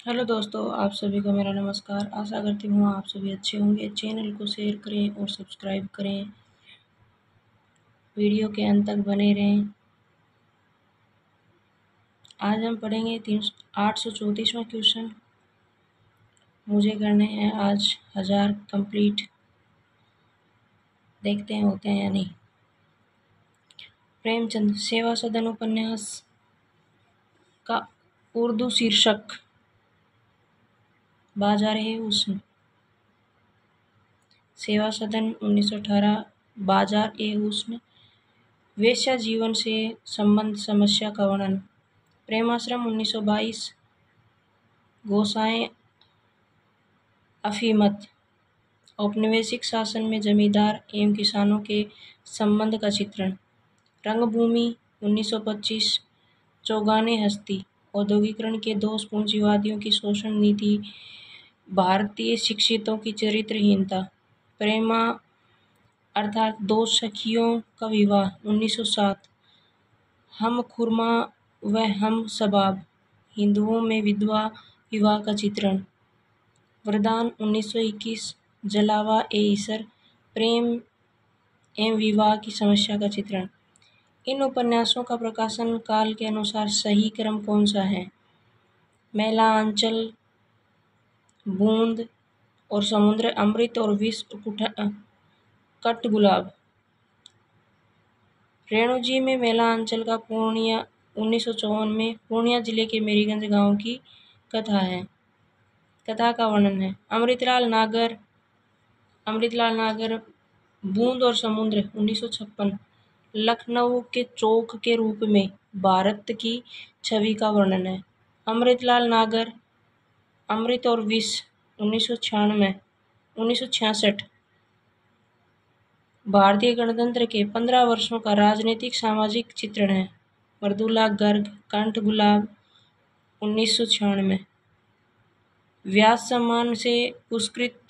Hello दोस्तों, आप सभी को मेरा नमस्कार। आशा करती हूँ आप सभी अच्छे होंगे। चैनल को शेयर करें और सब्सक्राइब करें। वीडियो के अंत तक बने रहें। आज हम पढ़ेंगे 834वां क्वेश्चन। मुझे करने हैं आज 1000 कंप्लीट। देखते हैं होते हैं या नहीं। प्रेमचंद सेवा सदन उपन्यास का उर्दू शीर्षक बाजार-ए-हुस्न। सेवा सदन 1918। बाजार-ए-हुस्न। वेश्या जीवन से संबंध समस्या का वर्णन। प्रेमाश्रम 1922। गोसाएं अफीमत। औपनिवेशिक शासन में जमींदार एवं किसानों के संबंध का चित्रण। रंगभूमि 1925। चौगाने हस्ती। औद्योगिकरण के दोष पूंजीवादियों की शोषण नीति। भारतीय शिक्षितों की चरित्रहीनता। प्रेमा अर्थात दो सखियों का विवाह 1907। हम खुरमा व हम सबाब। हिंदुओं में विधवा विवाह का चित्रण। वरदान 1921। जलावा ए ईसर। प्रेम एवं विवाह की समस्या का चित्रण। इन उपन्यासों का प्रकाशन काल के अनुसार सही क्रम कौन सा है? मैला आंचल, बूंद और समुद्र, अमृत और विष, कटगुलाब। रेणु जी में मैला आंचल का पूर्णिया 1954 में पूर्णिया जिले के मेरीगंज गांव की कथा का वर्णन है। अमृतलाल नागर बूंद और समुद्र 1956। लखनऊ के चौक के रूप में भारत की छवि का वर्णन है। अमृतलाल नागर अमृत और विष 1966। भारतीय गणतंत्र के 15 वर्षों का राजनीतिक सामाजिक चित्रण है। मृदुला गर्ग कंठ गुलाब 1996। व्यास सम्मान से पुरस्कृत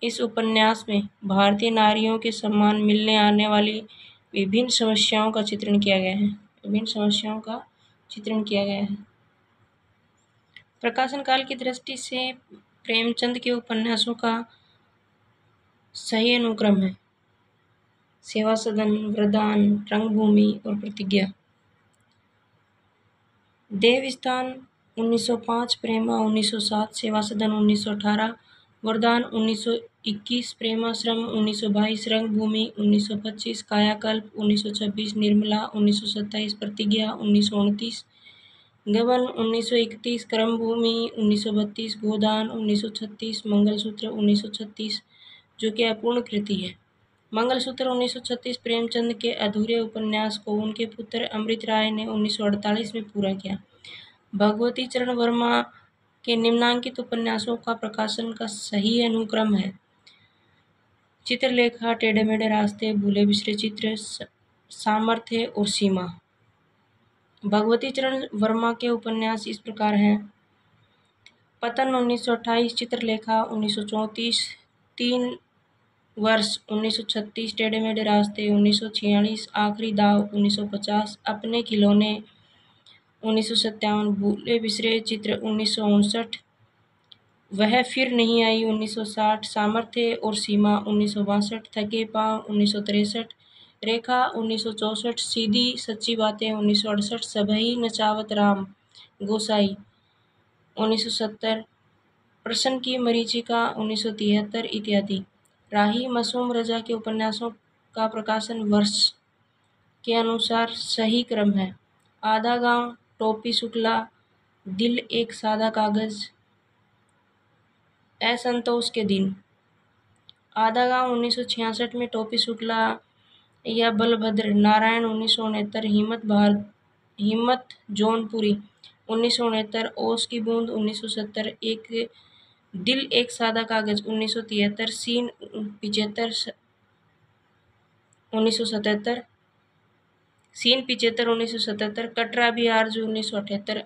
इस उपन्यास में भारतीय नारियों के सम्मान मिलने आने वाली विभिन्न समस्याओं का चित्रण किया गया है। प्रकाशन काल की दृष्टि से प्रेमचंद के उपन्यासों का सही अनुक्रम है। सेवा सदन, वरदान, रंगभूमि और प्रतिज्ञा। देवस्थान 1905। प्रेमा 1907। सेवा सदन 1918। वरदान 1921। प्रेमाश्रम 1922। रंगभूमि 1925। कायाकल्प 1926। निर्मला 1927। प्रतिज्ञा 1929। गबन 1931। कर्मभूमि 1932। गोदान 1936। मंगलसूत्र 1936 जो कि अपूर्ण कृति है। मंगलसूत्र 1936 प्रेमचंद के अधूरे उपन्यास को उनके पुत्र अमृत राय ने 1948 में पूरा किया। भगवती चरण वर्मा के निम्नांकित उपन्यासों का प्रकाशन का सही अनुक्रम है। चित्रलेखा, टेढ़े मेढ़े रास्ते, भूले बिसरे चित्र, सामर्थ्य और सीमा। भगवती चरण वर्मा के उपन्यास इस प्रकार हैं। पतन 1928। चित्रलेखा 1934। 3 वर्ष 1936। टेढ़े मेढ़े रास्ते 1946। आखिरी दाव 1950। अपने खिलौने 1957। भूले बिसरे चित्र 1959। वह फिर नहीं आई 1960। सामर्थ्य और सीमा 1962। थके पांव 1963। रेखा 1964। सीधी सच्ची बातें 1968। सबही नचावत राम गोसाई 1970। प्रश्न की मरीचिका 1973 इत्यादि। राही मासूम रजा के उपन्यासों का प्रकाशन वर्ष के अनुसार सही क्रम है। आधा गांव, टोपी शुक्ला, दिल एक सादा कागज, असंतोष के दिन। आधा गांव 1966 में टोपी शुक्ला या बलभद्र नारायण 1969। हिम्मत जौनपुरी 1969। ओस की बूंद 1970। दिल एक सादा कागज 1973। सीन 75 1977। सीन 75 1977। कटरा भी आरजू 1978।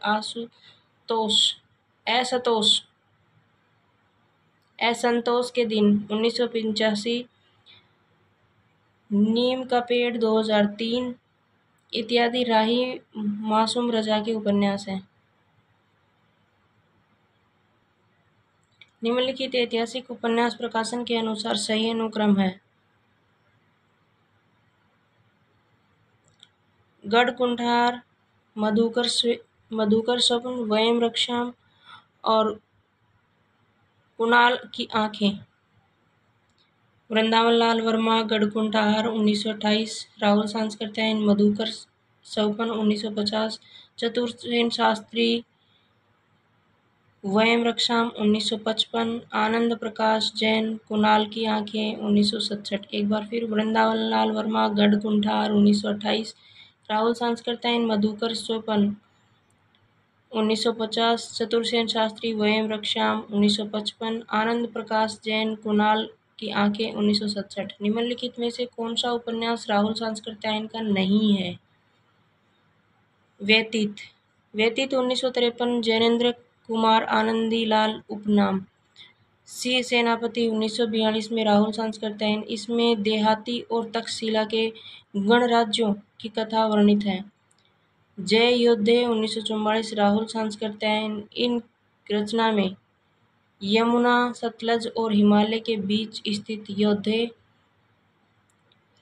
असंतोष के दिन 1985। नीम का पेड़ 2003 इत्यादि राही मासूम रजा के उपन्यास हैं। निम्नलिखित ऐतिहासिक उपन्यास प्रकाशन के अनुसार सही अनुक्रम है। गढ़कुंठार, मधुकर स्वप्न, वयम रक्षाम और कुणाल की आंखें। वृंदावन लाल वर्मा, गढ़कुंठार 1928, राहुल सांस्कृत्यायन, मधुकर स्वप्न 1950, चतुर्सेन शास्त्री वयम रक्षाम 1955, आनंद प्रकाश जैन, कुणाल की आंखें 1967। एक बार फिर, वृंदावन लाल वर्मा, गढ़कुंठार 1928, राहुल सांस्कृत्यायन, मधुकर स्वप्न 1950, चतुर्सेन शास्त्री वयम रक्षाम 1955, आनंद प्रकाश जैन, कुणाल की आंखें 1967। निम्नलिखित में से कौन सा उपन्यास राहुल सांस्कृत्यायन का नहीं है? व्यतीत 1953, जैनेन्द्र कुमार आनंदीलाल उपनाम। सी सेनापति 1942 में राहुल सांस्कृत्यायन। इसमें देहाती और तक्षशिला के गणराज्यों की कथा वर्णित है। जय योद्धे 1944, राहुल सांस्कृत्यायन। इन रचना में यमुना, सतलज और हिमालय के बीच स्थित योद्धे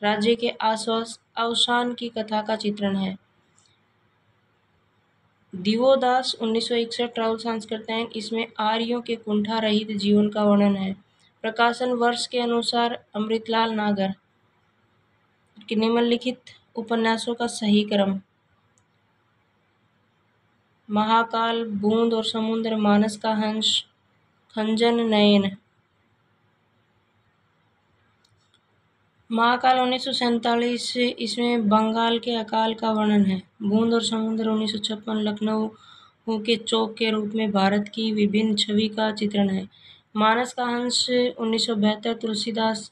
राज्य के अवसान की कथा का चित्रण है। दिवोदास 1961, राहुल सांस्कृत्यायन। इसमें आर्यों के कुंठा रहित जीवन का वर्णन है। प्रकाशन वर्ष के अनुसार अमृतलाल नागर। निम्नलिखित उपन्यासों का सही क्रम: महाकाल, बूंद और समुद्र, मानस का हंस, खंजन नयन। महाकाल 1947, इसमें बंगाल के अकाल का वर्णन है। बूंद और समुद्र 1956, लखनऊ के चौक के रूप में भारत की विभिन्न छवि का चित्रण है। मानस का हंस 1972, तुलसीदास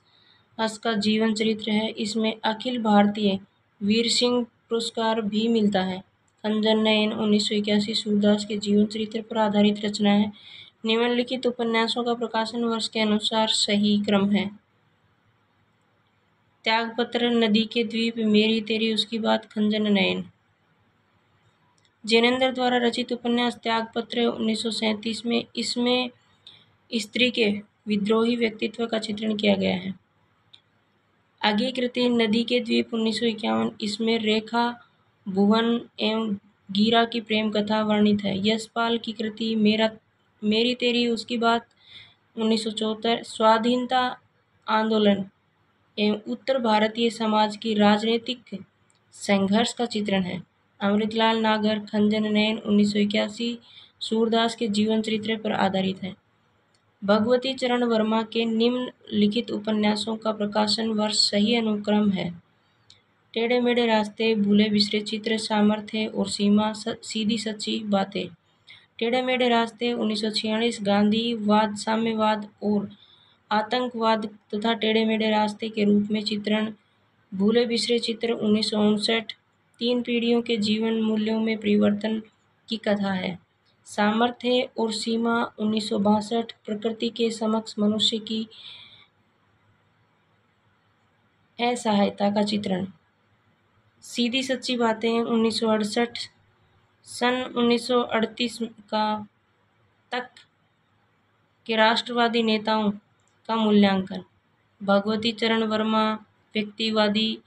का जीवन चरित्र है। इसमें अखिल भारतीय वीर सिंह पुरस्कार भी मिलता है। खंजन नयन 1981, सूरदास के जीवन चरित्र पर आधारित रचना है। निम्नलिखित उपन्यासों का प्रकाशन वर्ष के अनुसार सही क्रम है। त्यागपत्र, नदी के द्वीप, मेरी तेरी उसकी बात, खंजन नयन। जैनेन्द्र द्वारा रचित उपन्यास त्यागपत्र 1937 में इसमें स्त्री के विद्रोही व्यक्तित्व का चित्रण किया गया है। आगे कृति नदी के द्वीप 1951, इसमें रेखा, भुवन एवं गीरा की प्रेम कथा वर्णित है। यशपाल की कृति मेरी तेरी उसकी बात 1974, स्वाधीनता आंदोलन एवं उत्तर भारतीय समाज की राजनीतिक संघर्ष का चित्रण है। अमृतलाल नागर, खंजन नयन 1981, सूरदास के जीवन चरित्र पर आधारित है। भगवती चरण वर्मा के निम्नलिखित उपन्यासों का प्रकाशन वर्ष सही अनुक्रम है। टेढ़े मेढ़े रास्ते, भूले बिसरे चित्र, सामर्थ्य और सीमा, सीधी सच्ची बातें। टेढ़े मेढ़े रास्ते 1946, गांधीवाद, साम्यवाद और आतंकवाद तथा टेढ़े मेढ़े रास्ते के रूप में चित्रण। भूले बिसरे चित्र 1959, 3 पीढ़ियों के जीवन मूल्यों में परिवर्तन की कथा है। सामर्थ्य और सीमा 1962, प्रकृति के समक्ष मनुष्य की असहायता का चित्रण। सीधी सच्ची बातें 1968, सन 1938 का तक के राष्ट्रवादी नेताओं का मूल्यांकन। भगवती चरण वर्मा व्यक्तिवादी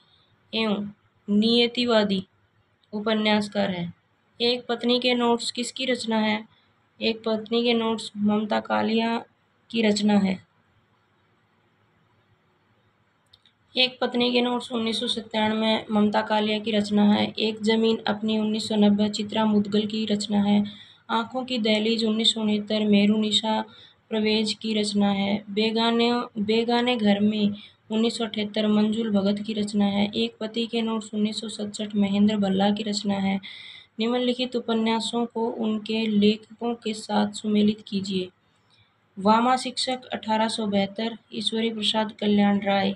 एवं नियतिवादी उपन्यासकार है। एक पत्नी के नोट्स किसकी रचना है? एक पत्नी के नोट्स ममता कालिया की रचना है। एक पत्नी के नोट्स 1997 में ममता कालिया की रचना है। एक जमीन अपनी 1990 चित्रा मुदगल की रचना है। आंखों की दहलीज 1969 मेहरुनिशा परवेज की रचना है। बेगाने घर में 1978 मंजुल भगत की रचना है। एक पति के नोट्स 1967 महेंद्र भल्ला की रचना है। निम्नलिखित उपन्यासों को उनके लेखकों के साथ सुमेलित कीजिए। वामा शिक्षक 1872, ईश्वरी प्रसाद कल्याण राय।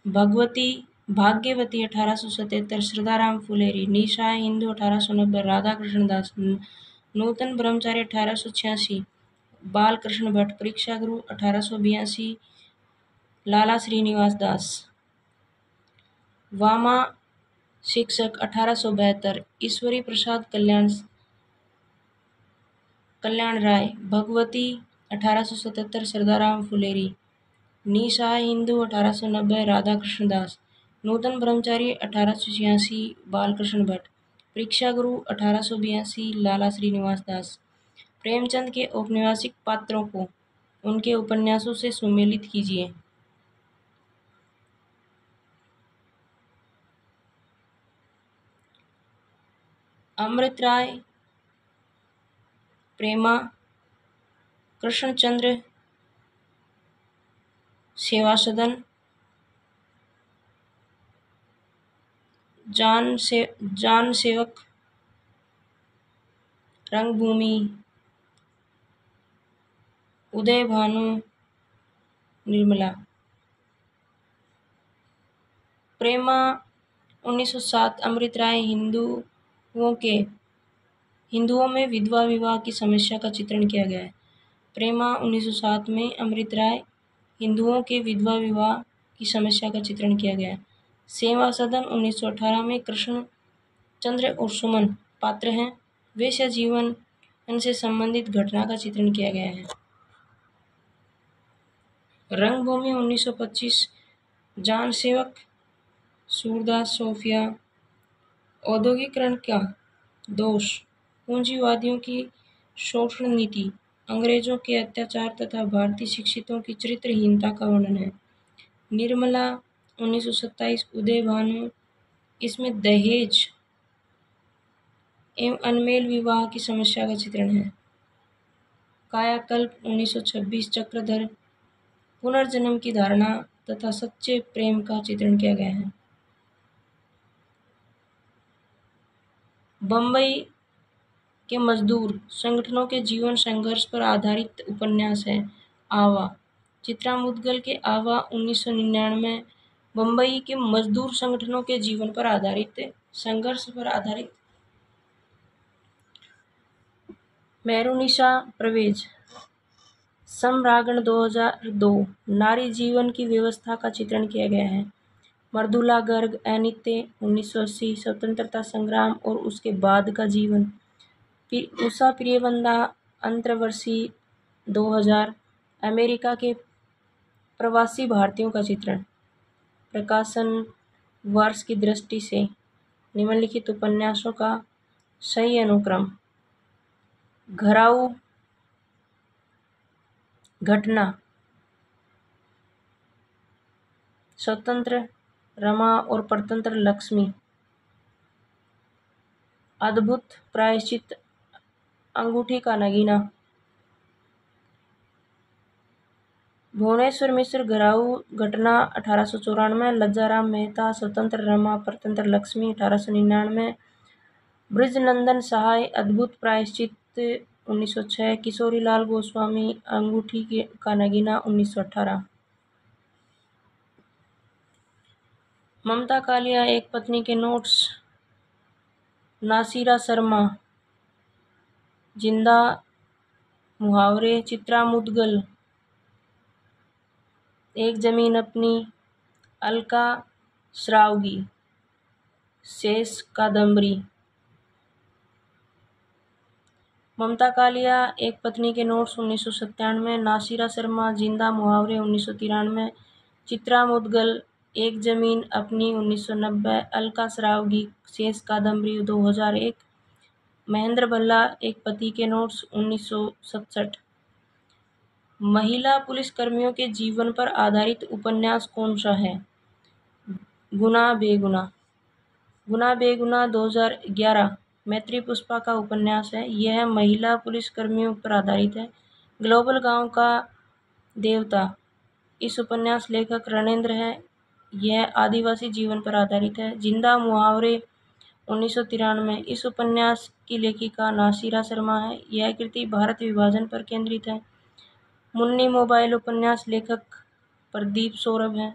भाग्यवती 1877, श्रद्धाराम फुलेरी। निशा हिंदू 1890, राधा कृष्ण दास। नूतन ब्रह्मचारी 1886, बाल कृष्ण भट्ट। परीक्षा गुरु 1882, लाला श्रीनिवास दास। वामा शिक्षक 1872, ईश्वरी प्रसाद कल्याण कल्याण राय, भगवती 1877, सरदाराम फुलेरी, निसहाय हिंदू 1890, राधा कृष्ण दास, नूतन ब्रह्मचारी 1886, बालकृष्ण भट्ट, परीक्षा गुरु 1882, लाला श्रीनिवास दास। प्रेमचंद के औपन्यासिक पात्रों को उनके उपन्यासों से सुमेलित कीजिए। अमृत राय, प्रेमा, कृष्णचंद्र, सेवा सदन, जान सेवक, रंगभूमि, उदय भानु, निर्मला। प्रेमा 1907, अमृत राय, हिंदुओं में विधवा विवाह की समस्या का चित्रण किया गया है। प्रेमा 1907 में अमृत राय, हिंदुओं के विधवा विवाह की समस्या का चित्रण किया गया है। सेवा सदन 1918 में कृष्ण चंद्र और सुमन पात्र हैं। वेश्या जीवन से संबंधित घटना का चित्रण किया गया है। रंगभूमि 1925, जान सेवक, सूरदास, सोफिया, औद्योगिकरण का दोष, पूंजीवादियों की शोषण नीति, अंग्रेजों के अत्याचार तथा भारतीय शिक्षितों की चरित्रहीनता का वर्णन है। निर्मला 1927, उदय भानु, इसमें दहेज एवं अनमेल विवाह की समस्या का चित्रण है। कायाकल्प 1926, चक्रधर, पुनर्जन्म की धारणा तथा सच्चे प्रेम का चित्रण किया गया है। बंबई के मजदूर संगठनों के जीवन संघर्ष पर आधारित उपन्यास है आवा। चित्रा मुदगल के आवा 1999, बंबई के मजदूर संगठनों के जीवन पर आधारित संघर्ष पर आधारित। मेहरुनिशा परवेज, सम्रागण 2002, नारी जीवन की व्यवस्था का चित्रण किया गया है। मृदुला गर्ग, अनित्य 1980, स्वतंत्रता संग्राम और उसके बाद का जीवन। उषा प्रियवंदा, अंतर्वर्षी 2000, अमेरिका के प्रवासी भारतीयों का चित्रण। प्रकाशन वर्ष की दृष्टि से निम्नलिखित उपन्यासों का सही अनुक्रम। घराऊ घटना, स्वतंत्र रमा और परतंत्र लक्ष्मी, अद्भुत प्रायश्चित, अंगूठी का नगीना। भुवनेश्वर मिश्र, घराऊ घटना 1894, लज्जाराम मेहता, स्वतंत्र रमा परतंत्र लक्ष्मी 1899, ब्रजनंदन सहाय, अद्भुत प्रायश्चित 1906, किशोरीलाल गोस्वामी, अंगूठी का नगीना 1918। ममता कालिया, एक पत्नी के नोट्स, नासिरा शर्मा, जिंदा मुहावरे, चित्रा मुदगल, एक जमीन अपनी, अलका श्रावगी, शेष कादम्बरी। ममता कालिया, एक पत्नी के नोट्स 1997, नासिरा शर्मा, जिंदा मुहावरे 1993, चित्रा मुदगल, एक जमीन अपनी 1990, अलका श्रावगी, शेष कादम्बरी 2001, महेंद्र भल्ला, एक पति के नोट्स 1967। महिला पुलिसकर्मियों के जीवन पर आधारित उपन्यास कौन सा है? गुना बेगुना। गुना बेगुना 2011 मैत्री पुष्पा का उपन्यास है। यह महिला पुलिसकर्मियों पर आधारित है। ग्लोबल गांव का देवता, इस उपन्यास लेखक रणेंद्र है। यह आदिवासी जीवन पर आधारित है। जिंदा मुहावरे 1993, इस उपन्यास की लेखिका नासिरा शर्मा है। यह कृति भारत विभाजन पर केंद्रित है। मुन्नी मोबाइल उपन्यास लेखक प्रदीप सौरभ है।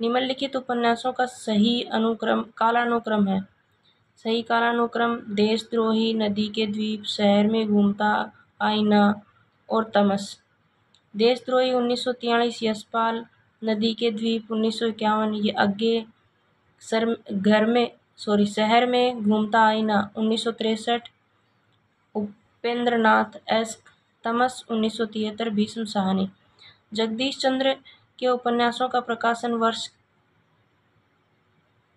निम्नलिखित उपन्यासों का सही कालानुक्रम है। सही कालानुक्रम: देशद्रोही, नदी के द्वीप, शहर में घूमता आईना और तमस। देशद्रोही 1943, यशपाल, नदी के द्वीप 1951, ये आगे शहर में घूमता आईना 1963, उपेंद्र नाथ एस, तमस 1973, भीष्म साहनी। जगदीश चंद्र के उपन्यासों का प्रकाशन वर्ष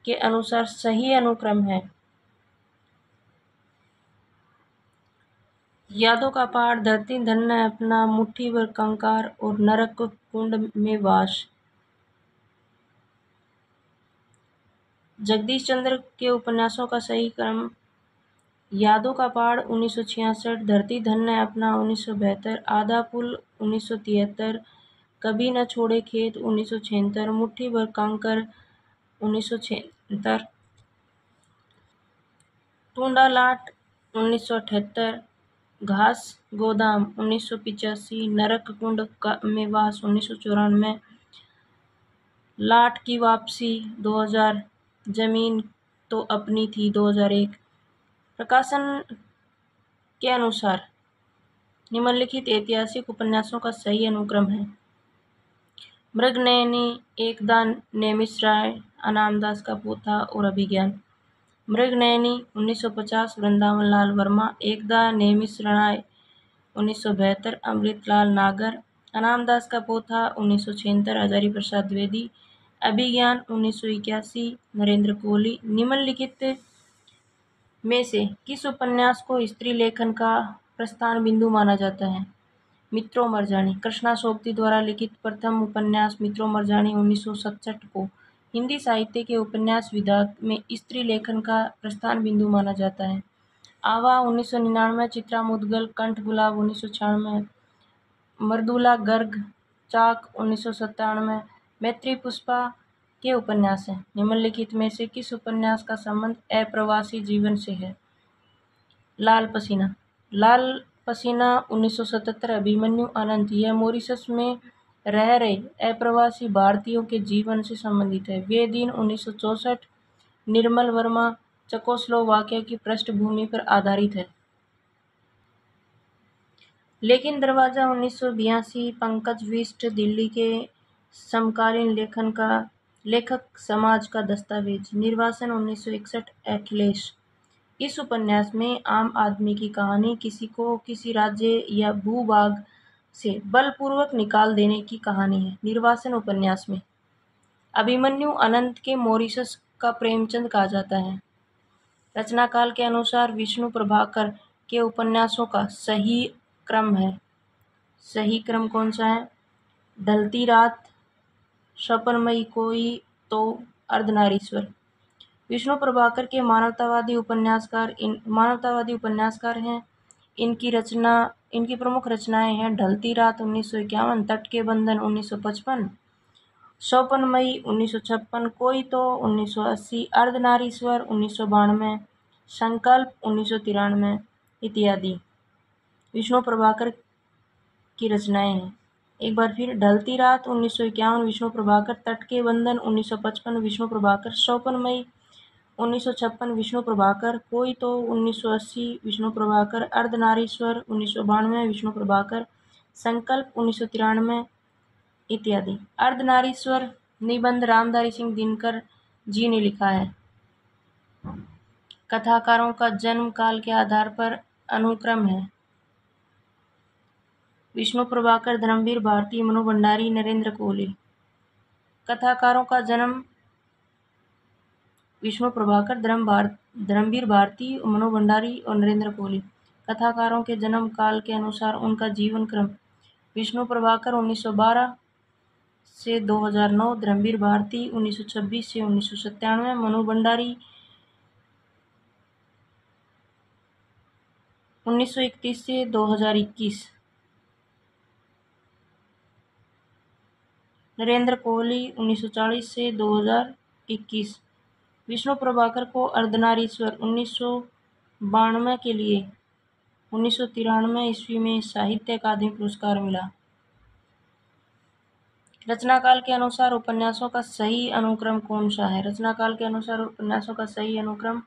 के अनुसार सही अनुक्रम है। यादों का पहाड़, धरती धन्य है अपना, मुट्ठी भर कंकार और नरक कुंड में वास। जगदीश चंद्र के उपन्यासों का सही क्रम: यादों का पहाड़ 1966, धरती धन्य है अपना 1972, आधा पुल 1973, कभी न छोड़े खेत 1976, मुट्ठी भर कंकर 1976, टूंडा लाट 1978, घास गोदाम 1985, नरक कुंड में वास 1994, लाट की वापसी 2000, जमीन तो अपनी थी 2001। प्रकाशन के अनुसार निम्नलिखित ऐतिहासिक उपन्यासों का सही अनुक्रम है: मृगनयनी, एकदा नेमिषराय, अनामदास का पोथा और अभिज्ञान। मृगनयनी 1950, वृंदावन लाल वर्मा, एकदा नेमिषराय 1972, अमृतलाल नागर, अनामदास का पोथा 1976, हजारी प्रसाद द्विवेदी, अभिज्ञान 1981, नरेंद्र कोहली। निम्नलिखित में से किस उपन्यास को स्त्री लेखन का प्रस्थान बिंदु माना जाता है? मित्रों मरजानी। कृष्णा सोबती द्वारा लिखित प्रथम उपन्यास मित्रों मरजानी 1967 को हिंदी साहित्य के उपन्यास विधा में स्त्री लेखन का प्रस्थान बिंदु माना जाता है। आवा 1999, चित्रा मुदगल, कंठ गुलाब 1996, मृदुला गर्ग, चाक 1997, मैत्री पुष्पा के उपन्यास हैं। निम्नलिखित में से किस उपन्यास का संबंध अप्रवासी जीवन से है? लाल पसीना। लाल पसीना 1977, अभिमन्यु अनंत। यह मॉरिशस में रह रहे अप्रवासी भारतीयों के जीवन से संबंधित है। वे दिन 1964, निर्मल वर्मा, चेकोस्लोवाकिया की पृष्ठभूमि पर आधारित है। लेकिन दरवाजा 1982, पंकज बिष्ट, दिल्ली के समकालीन लेखक समाज का दस्तावेज। निर्वासन 1961, अखिलेश। इस उपन्यास में आम आदमी की कहानी किसी को किसी राज्य या भूभाग से बलपूर्वक निकाल देने की कहानी है। निर्वासन उपन्यास में अभिमन्यु अनंत के मॉरिशस का प्रेमचंद कहा जाता है। रचनाकाल के अनुसार विष्णु प्रभाकर के उपन्यासों का सही क्रम है। सही क्रम कौन सा है? ढलती रात, स्वप्नमयी कोई तो, अर्धनारीश्वर। विष्णु प्रभाकर के मानवतावादी उपन्यासकार हैं। इनकी प्रमुख रचनाएं हैं ढलती रात 1951, तट के बंधन 1955, स्वप्नमयी 1956, कोई तो 1980, अर्धनारीश्वर 1992, संकल्प 1993 इत्यादि विष्णु प्रभाकर की रचनाएं हैं। एक बार फिर, ढलती रात 1951 विष्णु प्रभाकर, तट के बंधन 1955 विष्णु प्रभाकर, स्वप्नमयी 1956 विष्णु प्रभाकर, कोई तो 1980 विष्णु प्रभाकर, अर्धनारीश्वर 1992 विष्णु प्रभाकर, संकल्प 1993 इत्यादि। अर्धनारीश्वर निबंध रामधारी सिंह दिनकर जी ने लिखा है। कथाकारों का जन्म काल के आधार पर अनुक्रम है: विष्णु प्रभाकर, धर्मवीर भारती, मनु भंडारी, नरेंद्र कोहली। कथाकारों का जन्म: विष्णु प्रभाकर, धर्मवीर भारती, मनु भंडारी और नरेंद्र कोहली। कथाकारों के जन्म काल के अनुसार उनका जीवन क्रम: विष्णु प्रभाकर 1912 से 2009, धर्मवीर भारती 1926 से 1997, मनु भंडारी 1931 से 2021, नरेंद्र कोहली 1940 से 2021। विष्णु प्रभाकर को अर्धनारीश्वर 1992 के लिए 1993 ईस्वी में साहित्य अकादमी पुरस्कार मिला। रचनाकाल के अनुसार उपन्यासों का सही अनुक्रम कौन सा है? रचनाकाल के अनुसार उपन्यासों का सही अनुक्रम: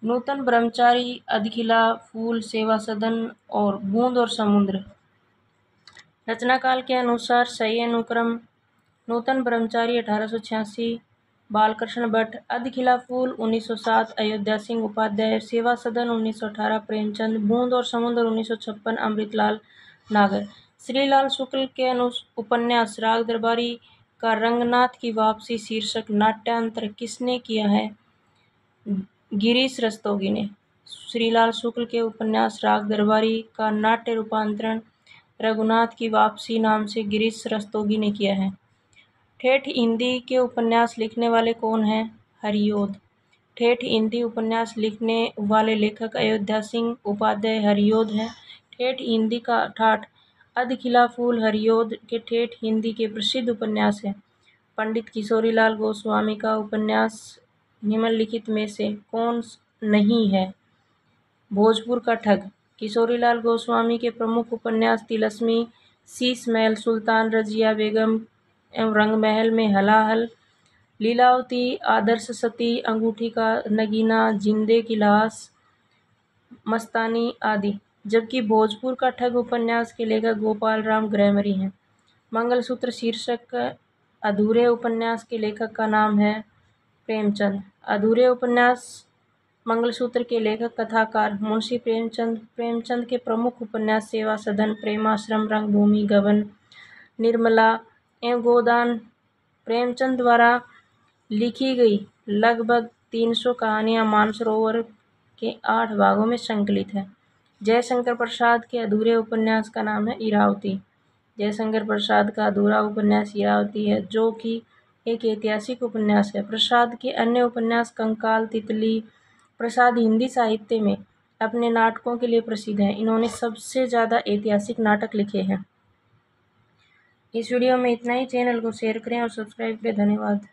नूतन ब्रह्मचारी, अधखिला, फूल, सेवा सदन और बूंद और समुद्र। रचनाकाल के अनुसार सही अनुक्रम: नूतन ब्रह्मचारी 1886, बालकृष्ण भट्ट। अधखिला फूल 1907 अयोध्या सिंह उपाध्याय। सेवा सदन 1918 प्रेमचंद। बूंद और समुद्र 1956 अमृतलाल नागर। श्रीलाल शुक्ल के उपन्यास राग दरबारी का रंगनाथ की वापसी शीर्षक नाट्यांतर किसने किया है? गिरीश रस्तोगी ने। श्रीलाल शुक्ल के उपन्यास राग दरबारी का नाट्य रूपांतरण रघुनाथ की वापसी नाम से गिरीश रस्तोगी ने किया है। ठेठ हिंदी के उपन्यास लिखने वाले कौन हैं? हरिओद। ठेठ हिंदी उपन्यास लिखने वाले लेखक अयोध्या सिंह उपाध्याय हरिओद हैं। ठेठ हिंदी का ठाठ अधखिला फूल हरिओद के ठेठ हिंदी के प्रसिद्ध उपन्यास है। पंडित किशोरीलाल गोस्वामी का उपन्यास निम्नलिखित में से कौन नहीं है? भोजपुर का ठग। किशोरीलाल गोस्वामी के प्रमुख उपन्यास तिलस्मी, शीश महल, सुल्तान रजिया बेगम एवं रंगमहल में हलाहल, लीलावती, आदर्श सती, अंगूठी का नगीना, जिंदे की लाश, मस्तानी आदि। जबकि भोजपुर का ठग उपन्यास के लेखक गोपाल राम ग्रैमरी हैं। मंगलसूत्र शीर्षक अधूरे उपन्यास के लेखक का नाम है प्रेमचंद। अधूरे उपन्यास मंगलसूत्र के लेखक कथाकार मुंशी प्रेमचंद। प्रेमचंद के प्रमुख उपन्यास सेवा सदन, प्रेमाश्रम, रंगभूमि, गबन, निर्मला एवं गोदान। प्रेमचंद द्वारा लिखी गई लगभग 300 कहानियां मानसरोवर के 8 भागों में संकलित है। जयशंकर प्रसाद के अधूरे उपन्यास का नाम है इरावती। जयशंकर प्रसाद का अधूरा उपन्यास इरावती है, जो कि एक ऐतिहासिक उपन्यास है। प्रसाद के अन्य उपन्यास कंकाल, तितली। प्रसाद हिंदी साहित्य में अपने नाटकों के लिए प्रसिद्ध हैं। इन्होंने सबसे ज़्यादा ऐतिहासिक नाटक लिखे हैं। इस वीडियो में इतना ही। चैनल को शेयर करें और सब्सक्राइब करें। धन्यवाद।